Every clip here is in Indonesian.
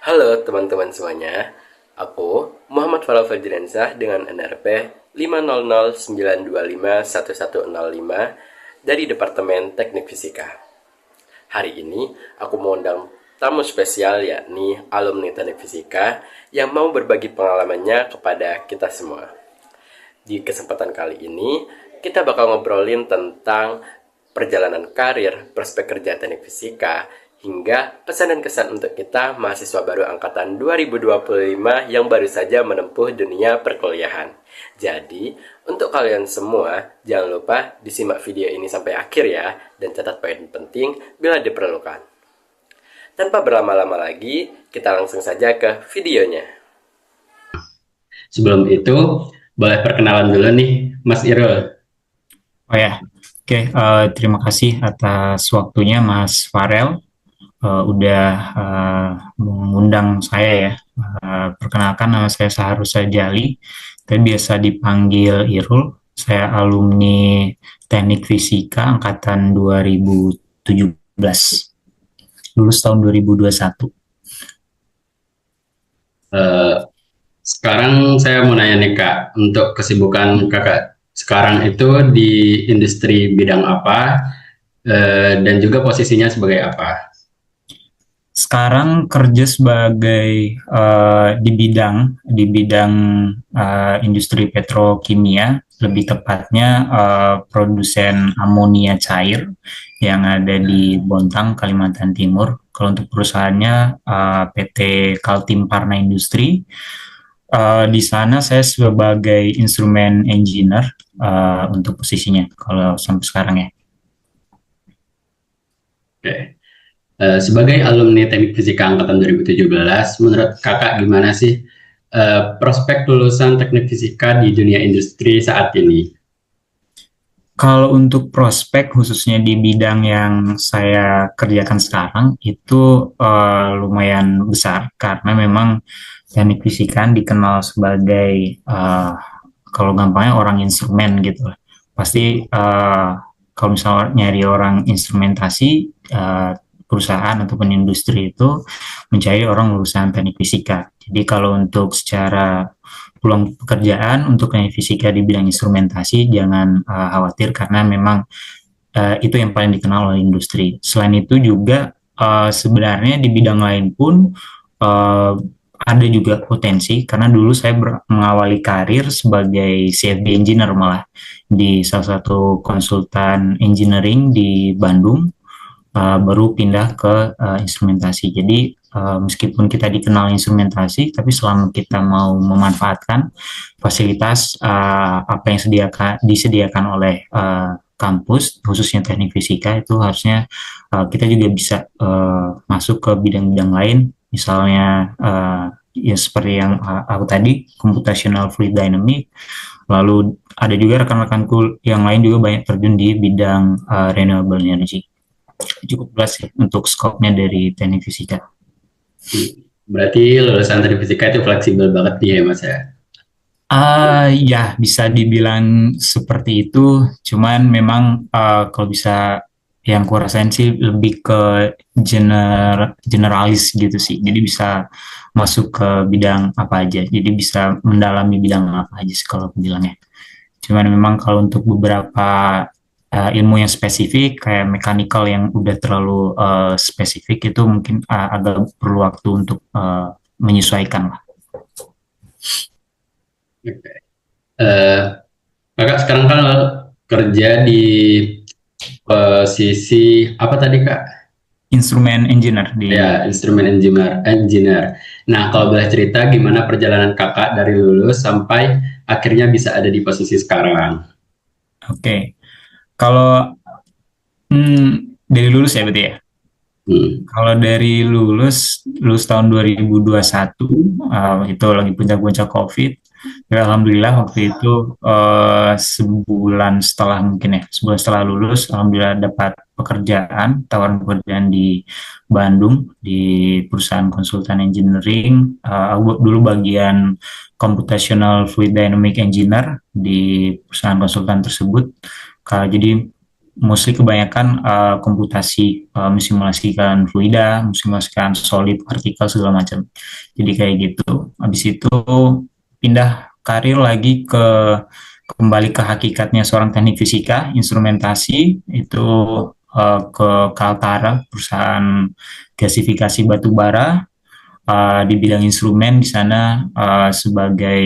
Halo teman-teman semuanya, aku Muhammad Falal Fajriansah dengan NRP 50092511105 dari Departemen Teknik Fisika. Hari ini aku mengundang tamu spesial yakni alumni Teknik Fisika yang mau berbagi pengalamannya kepada kita semua. Di kesempatan kali ini, kita bakal ngobrolin tentang perjalanan karir, prospek kerja teknik fisika, hingga pesan dan kesan untuk kita mahasiswa baru angkatan 2025 yang baru saja menempuh dunia perkuliahan. Jadi, untuk kalian semua, jangan lupa disimak video ini sampai akhir ya, dan catat poin penting bila diperlukan. Tanpa berlama-lama lagi, kita langsung saja ke videonya. Sebelum itu, boleh perkenalan dulu nih, Mas Irul. Oh ya, oke. Terima kasih atas waktunya Mas Farel. Udah mengundang saya ya. Perkenalkan, nama saya Saharusha Jali, tapi biasa dipanggil Irul. Saya alumni Teknik Fisika angkatan 2017, lulus tahun 2021. Eh, Sekarang saya mau nanya nih Kak, untuk kesibukan Kakak sekarang itu di industri bidang apa, dan juga posisinya sebagai apa? Sekarang kerja sebagai di bidang industri petrokimia, lebih tepatnya produsen amonia cair yang ada di Bontang, Kalimantan Timur. Kalau untuk perusahaannya PT Kaltim Parna Industri. Di sana saya sebagai instrumen engineer untuk posisinya kalau sampai sekarang ya. Oke. Sebagai alumni Teknik Fisika angkatan 2017, menurut Kakak gimana sih prospek lulusan Teknik Fisika di dunia industri saat ini? Kalau untuk prospek khususnya di bidang yang saya kerjakan sekarang itu lumayan besar karena memang teknik fisika dikenal sebagai kalau gampangnya orang instrumen gitu. Pasti kalau misalnya nyari orang instrumentasi, perusahaan ataupun industri itu mencari orang lulusan teknik fisika. Jadi kalau untuk secara peluang pekerjaan untuk teknik fisika di bidang instrumentasi jangan khawatir karena memang itu yang paling dikenal oleh industri. Selain itu juga sebenarnya di bidang lain pun uh, ada juga potensi karena dulu saya mengawali karir sebagai CFD engineer malah di salah satu konsultan engineering di Bandung, baru pindah ke instrumentasi. Jadi meskipun kita dikenal instrumentasi, tapi selama kita mau memanfaatkan fasilitas apa yang disediakan oleh kampus, khususnya teknik fisika, itu harusnya kita juga bisa masuk ke bidang-bidang lain, misalnya ya seperti yang aku tadi, computational fluid dynamic, lalu ada juga rekan-rekanku yang lain juga banyak terjun di bidang renewable energy. Cukup luas ya untuk skopnya dari teknik fisika. Berarti lulusan Teknik Fisika itu fleksibel banget nih ya Mas ya? Ya bisa dibilang seperti itu, cuman memang kalau bisa yang ku rasain sih lebih ke generalis gitu sih. Jadi bisa masuk ke bidang apa aja. Jadi bisa mendalami bidang apa aja sih kalau aku bilangnya. Cuman memang kalau untuk beberapa ilmu yang spesifik kayak mechanical yang udah terlalu spesifik itu mungkin agak perlu waktu untuk menyesuaikan lah. Oke. Eh, Kakak sekarang kan kerja di posisi apa tadi Kak? Instrumen engineer di. Ya, instrumen engineer. Nah, kalau boleh cerita gimana perjalanan kakak dari lulus sampai akhirnya bisa ada di posisi sekarang? Oke, kalau dari lulus ya berarti ya. Hmm. Kalau dari lulus tahun 2021, itu lagi puncak-puncak COVID. Ya, alhamdulillah waktu itu sebulan setelah mungkin ya, sebulan setelah lulus, alhamdulillah dapat pekerjaan, tawaran pekerjaan di Bandung di perusahaan konsultan engineering. Aku dulu bagian computational fluid dynamic engineer di perusahaan konsultan tersebut. Jadi mostly kebanyakan komputasi, mensimulasikan fluida, mensimulasikan solid, partikel segala macam. Jadi kayak gitu. Habis itu pindah karir lagi kembali ke hakikatnya seorang teknik fisika, instrumentasi itu ke Kaltara, perusahaan gasifikasi batu bara, di bidang instrumen di sana sebagai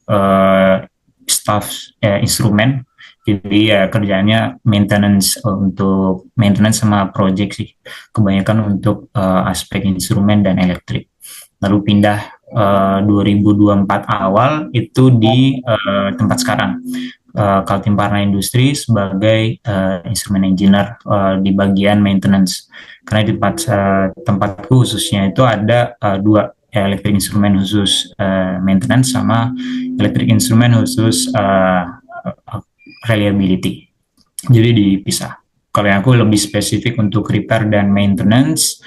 uh, staff instrumen. Jadi ya kerjanya maintenance, untuk maintenance sama project sih. Kebanyakan untuk aspek instrumen dan elektrik. Lalu pindah 2024 awal itu di tempat sekarang, Kaltim Parna Industri sebagai instrumen engineer di bagian maintenance. Karena di tempatku khususnya itu ada dua, ya, elektrik instrumen khusus maintenance sama elektrik instrumen khusus reliability. Jadi dipisah. Kalau yang aku lebih spesifik untuk repair dan maintenance,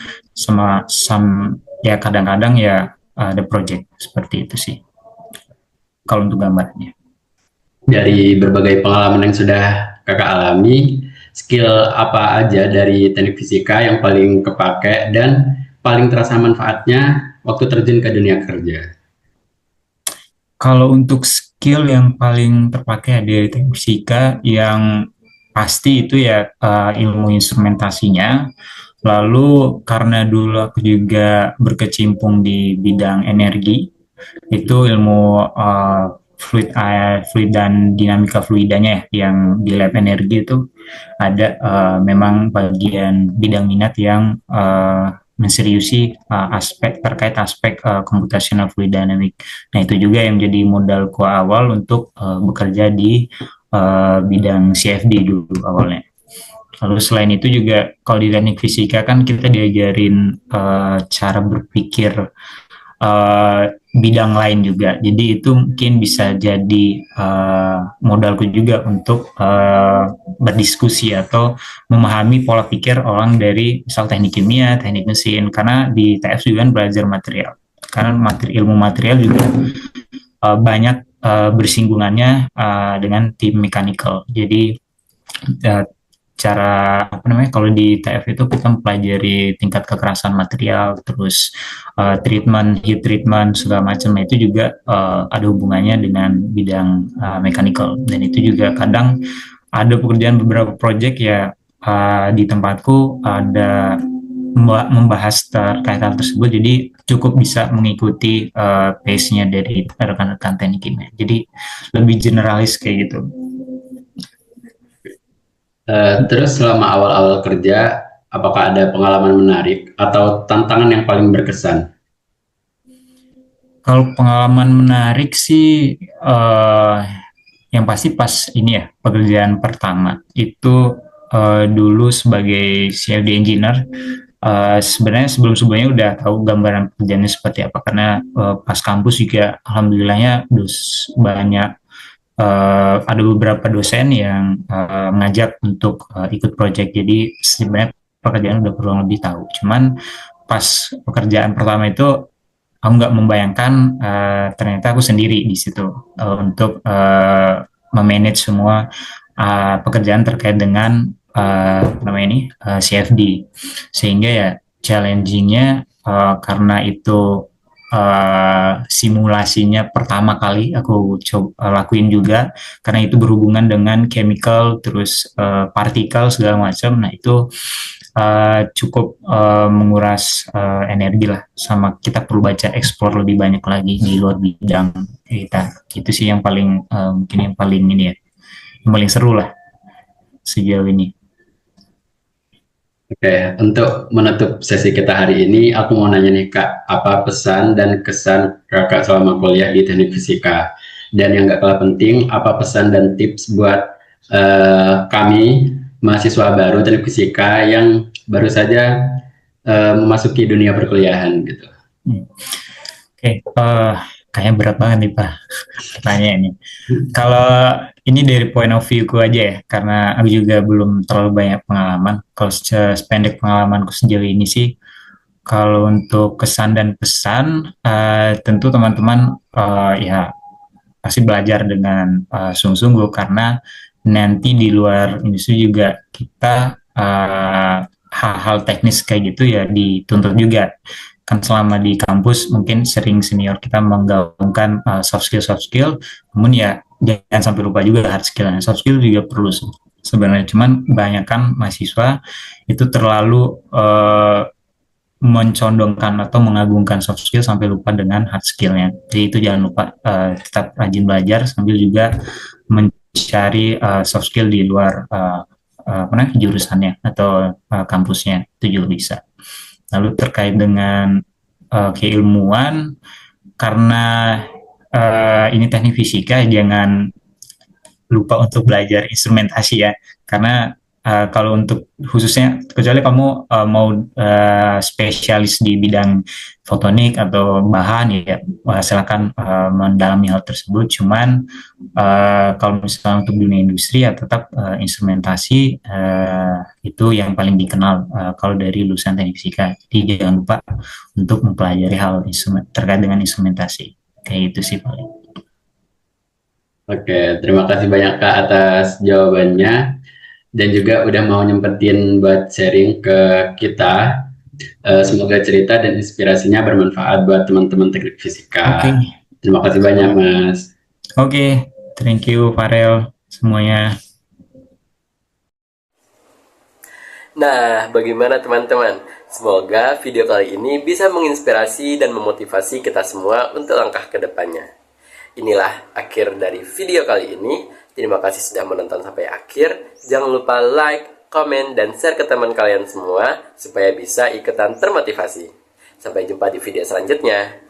ya kadang-kadang ya ada project seperti itu sih. Kalau untuk gambarnya. Dari berbagai pengalaman yang sudah kakak alami, skill apa aja dari teknik fisika yang paling kepake dan paling terasa manfaatnya waktu terjun ke dunia kerja? Kalau untuk skill yang paling terpakai dari teknik fisika, yang pasti itu ya ilmu instrumentasinya. Lalu karena dulu aku juga berkecimpung di bidang energi, itu ilmu fluid dan dinamika fluidanya ya, yang di lab energi itu ada memang bagian bidang minat yang menseriusi aspek computational fluid dynamic. Nah, itu juga yang menjadi modal awal untuk bekerja di bidang CFD dulu awalnya. Lalu selain itu juga kalau di teknik fisika kan kita diajarin cara berpikir bidang lain juga. Jadi itu mungkin bisa jadi modalku juga untuk berdiskusi atau memahami pola pikir orang dari misal teknik kimia, teknik mesin. Karena di TF juga kan belajar material. Karena ilmu material juga banyak bersinggungannya dengan tim mechanical. Jadi cara kalau di TF itu kita mempelajari tingkat kekerasan material, terus heat treatment segala macam. Itu juga ada hubungannya dengan bidang mechanical, dan itu juga kadang ada pekerjaan beberapa project ya di tempatku ada membahas terkait hal tersebut, jadi cukup bisa mengikuti pace-nya dari rekan-rekan teknik kimia. Jadi lebih generalis kayak gitu. Terus selama awal-awal kerja, apakah ada pengalaman menarik atau tantangan yang paling berkesan? Kalau pengalaman menarik sih, yang pasti pas ini ya, pekerjaan pertama itu dulu sebagai CFD engineer. Sebenarnya sebelumnya udah tahu gambaran pekerjaannya seperti apa, karena pas kampus juga alhamdulillahnya banyak ada beberapa dosen yang mengajak untuk ikut project. Jadi sebenarnya pekerjaan udah kurang lebih tahu. Cuman pas pekerjaan pertama itu aku nggak membayangkan ternyata aku sendiri di situ untuk memanage semua pekerjaan terkait dengan CFD. Sehingga ya challenging-nya karena itu simulasinya pertama kali aku coba lakuin juga, karena itu berhubungan dengan chemical, terus partikel segala macam. Nah, itu cukup menguras energi lah, sama kita perlu explore lebih banyak lagi di luar bidang kita. Itu sih yang paling mungkin yang paling ini ya, yang paling seru lah sejauh ini. Oke, untuk menutup sesi kita hari ini, aku mau nanya nih Kak, apa pesan dan kesan Kakak selama kuliah di teknik fisika? Dan yang gak kalah penting, apa pesan dan tips buat kami, mahasiswa baru teknik fisika yang baru saja memasuki dunia perkuliahan gitu? Oke, kayaknya berat banget nih Pak pertanyaan ini. Kalau ini dari point of view ku aja ya, karena aku juga belum terlalu banyak pengalaman. Kalau sependek pengalamanku sejauh ini sih, kalau untuk kesan dan pesan, tentu teman-teman ya pasti belajar dengan sungguh-sungguh, karena nanti di luar industri juga kita hal-hal teknis kayak gitu ya dituntut juga. Kan selama di kampus mungkin sering senior kita menggabungkan soft skill, namun ya jangan sampai lupa juga hard skill. Nah, soft skill juga perlu sebenarnya, cuman banyak kan mahasiswa itu terlalu mencondongkan atau mengagungkan soft skill sampai lupa dengan hard skillnya. Jadi itu jangan lupa tetap rajin belajar sambil juga mencari soft skill di luar jurusannya atau kampusnya, itu juga bisa. Lalu terkait dengan keilmuan, karena ini teknik fisika, jangan lupa untuk belajar instrumentasi ya, karena kalau untuk khususnya, kecuali kamu mau spesialis di bidang fotonik atau bahan ya, silakan mendalami hal tersebut. Cuman kalau misalnya untuk dunia industri ya tetap instrumentasi itu yang paling dikenal kalau dari lulusan teknik fisika. Jadi jangan lupa untuk mempelajari hal terkait dengan instrumentasi. Kayak gitu sih paling. Oke, terima kasih banyak Kak atas jawabannya dan juga udah mau nyempetin buat sharing ke kita. Semoga cerita dan inspirasinya bermanfaat buat teman-teman teknik fisika. Oke. Terima kasih banyak Mas. Oke, thank you Farel semuanya. Nah, bagaimana teman-teman? Semoga video kali ini bisa menginspirasi dan memotivasi kita semua untuk langkah ke depannya. Inilah akhir dari video kali ini. Terima kasih sudah menonton sampai akhir. Jangan lupa like, komen, dan share ke teman kalian semua supaya bisa ikutan termotivasi. Sampai jumpa di video selanjutnya.